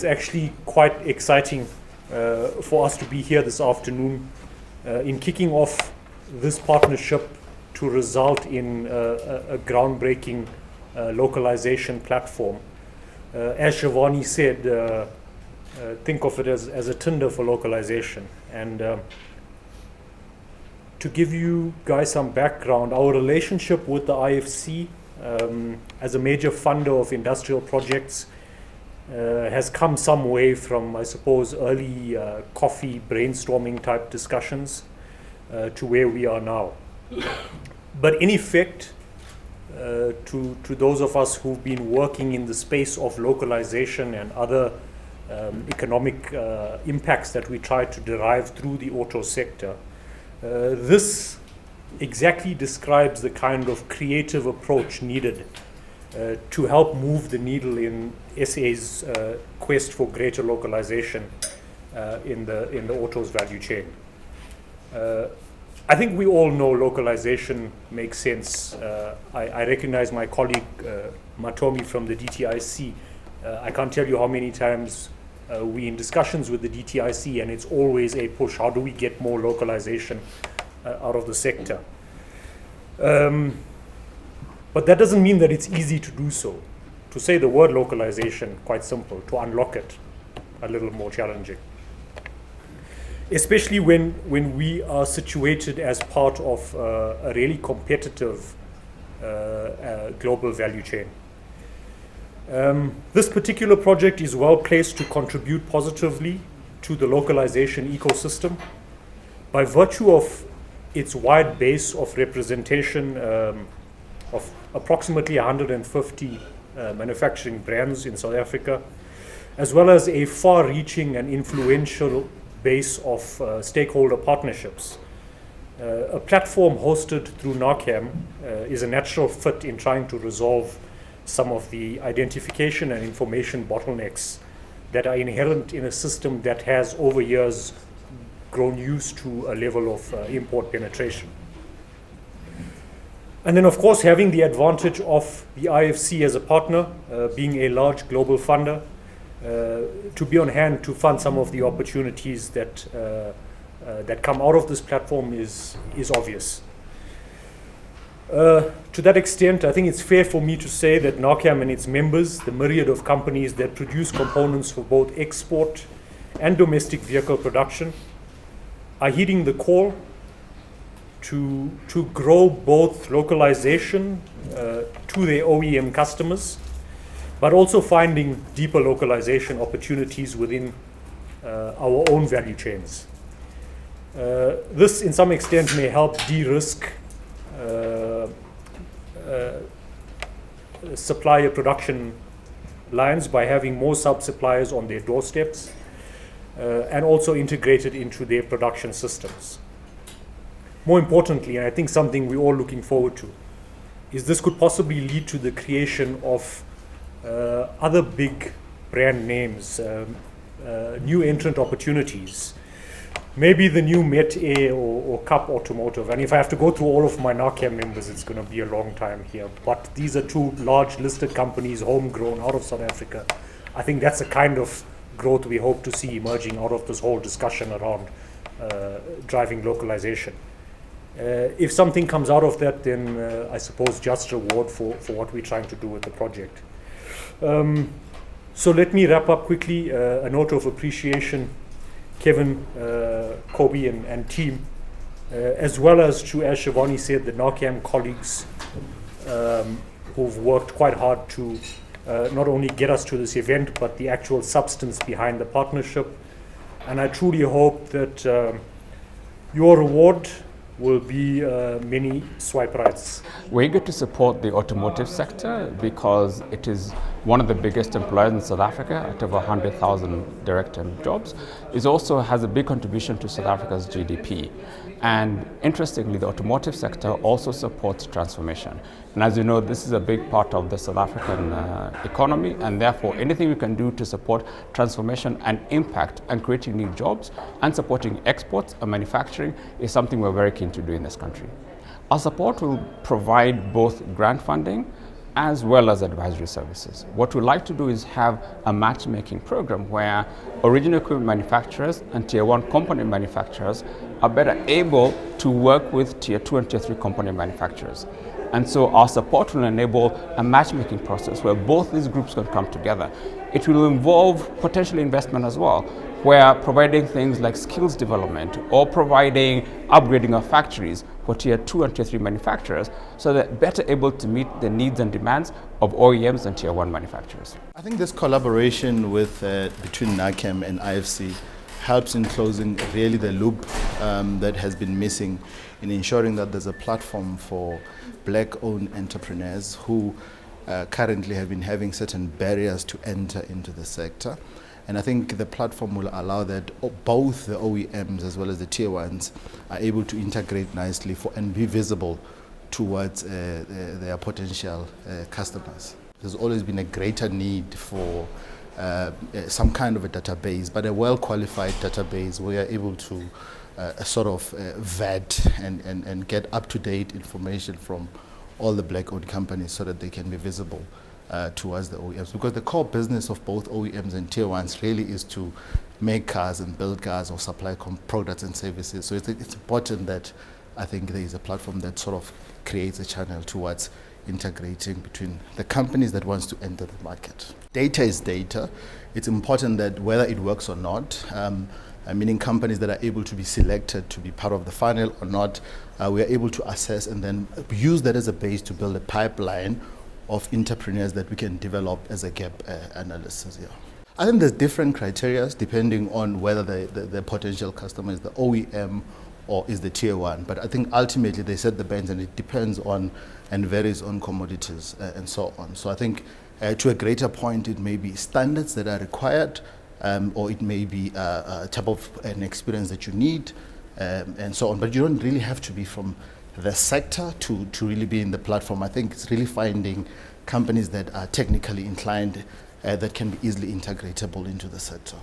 it's actually quite exciting for us to be here this afternoon in kicking off this partnership to result in a groundbreaking localization platform. As Shivani said, think of it as a Tinder for localization. And to give you guys some background, our relationship with the IFC as a major funder of industrial projects has come some way from, I suppose, early coffee brainstorming type discussions to where we are now. But in effect, to those of us who've been working in the space of localization and other economic impacts that we try to derive through the auto sector, this exactly describes the kind of creative approach needed to help move the needle in SA's quest for greater localization in the autos value chain. I think we all know localization makes sense. I recognize my colleague Matomi from the DTIC. I can't tell you how many times we in discussions with the DTIC, and it's always a push. How do we get more localization out of the sector? But that doesn't mean that it's easy to do so. To say the word localization, quite simple. To unlock it, a little more challenging. Especially when we are situated as part of a really competitive global value chain. This particular project is well placed to contribute positively to the localization ecosystem by virtue of its wide base of representation of approximately 150 manufacturing brands in South Africa, as well as a far-reaching and influential base of stakeholder partnerships. A platform hosted through Naacam is a natural fit in trying to resolve some of the identification and information bottlenecks that are inherent in a system that has over years grown used to a level of import penetration. And then, of course, having the advantage of the IFC as a partner, being a large global funder, to be on hand to fund some of the opportunities that come out of this platform is obvious. To that extent, I think it's fair for me to say that Naacam and its members, the myriad of companies that produce components for both export and domestic vehicle production, are heeding the call to grow both localization to their OEM customers, but also finding deeper localization opportunities within our own value chains. This, in some extent, may help de-risk supplier production lines by having more sub-suppliers on their doorsteps and also integrated into their production systems. More importantly, and I think something we're all looking forward to, is this could possibly lead to the creation of other big brand names, new entrant opportunities, maybe the new Met A or Cup Automotive. And if I have to go through all of my Naacam members, it's going to be a long time here. But these are two large listed companies, homegrown out of South Africa. I think that's the kind of growth we hope to see emerging out of this whole discussion around driving localization. If something comes out of that, then I suppose just reward for what we're trying to do with the project. So let me wrap up quickly. A note of appreciation, Kevin, Kobe, and team, as well as to, as Shivani said, the Naacam colleagues who've worked quite hard to not only get us to this event, but the actual substance behind the partnership. And I truly hope that your reward will be many swipe rights. We're eager to support the automotive sector because it is one of the biggest employers in South Africa at over 100,000 direct jobs. It also has a big contribution to South Africa's GDP. And interestingly, the automotive sector also supports transformation. And as you know, this is a big part of the South African economy, and therefore anything we can do to support transformation and impact and creating new jobs and supporting exports and manufacturing is something we're very keen to do in this country. Our support will provide both grant funding as well as advisory services. What we like to do is have a matchmaking program where original equipment manufacturers and tier 1 component manufacturers are better able to work with tier 2 and tier 3 component manufacturers. And so our support will enable a matchmaking process where both these groups can come together. It will involve potential investment as well, where providing things like skills development or providing upgrading of factories for tier 2 and tier 3 manufacturers so that better able to meet the needs and demands of OEMs and tier 1 manufacturers. I think this collaboration with between Naacam and IFC helps in closing really the loop that has been missing in ensuring that there's a platform for black-owned entrepreneurs who currently have been having certain barriers to enter into the sector. And I think the platform will allow that both the OEMs as well as the tier 1s are able to integrate nicely and be visible towards their potential customers. There's always been a greater need for some kind of a database, but a well-qualified database where you're able to sort of vet and get up-to-date information from all the black-owned companies so that they can be visible towards the OEMs. Because the core business of both OEMs and tier 1s really is to make cars and build cars or supply products and services. So it's important that I think there is a platform that sort of creates a channel towards integrating between the companies that wants to enter the market. Data is data. It's important that whether it works or not, meaning companies that are able to be selected to be part of the funnel or not, we are able to assess and then use that as a base to build a pipeline of entrepreneurs that we can develop as a gap analysis. Yeah. I think there's different criteria depending on whether the potential customer is the OEM or is the tier 1. But I think ultimately they set the bands and it depends on and varies on commodities and so on. So I think to a greater point it may be standards that are required or it may be a type of an experience that you need and so on. But you don't really have to be from the sector to really be in the platform. I think it's really finding companies that are technically inclined that can be easily integratable into the sector.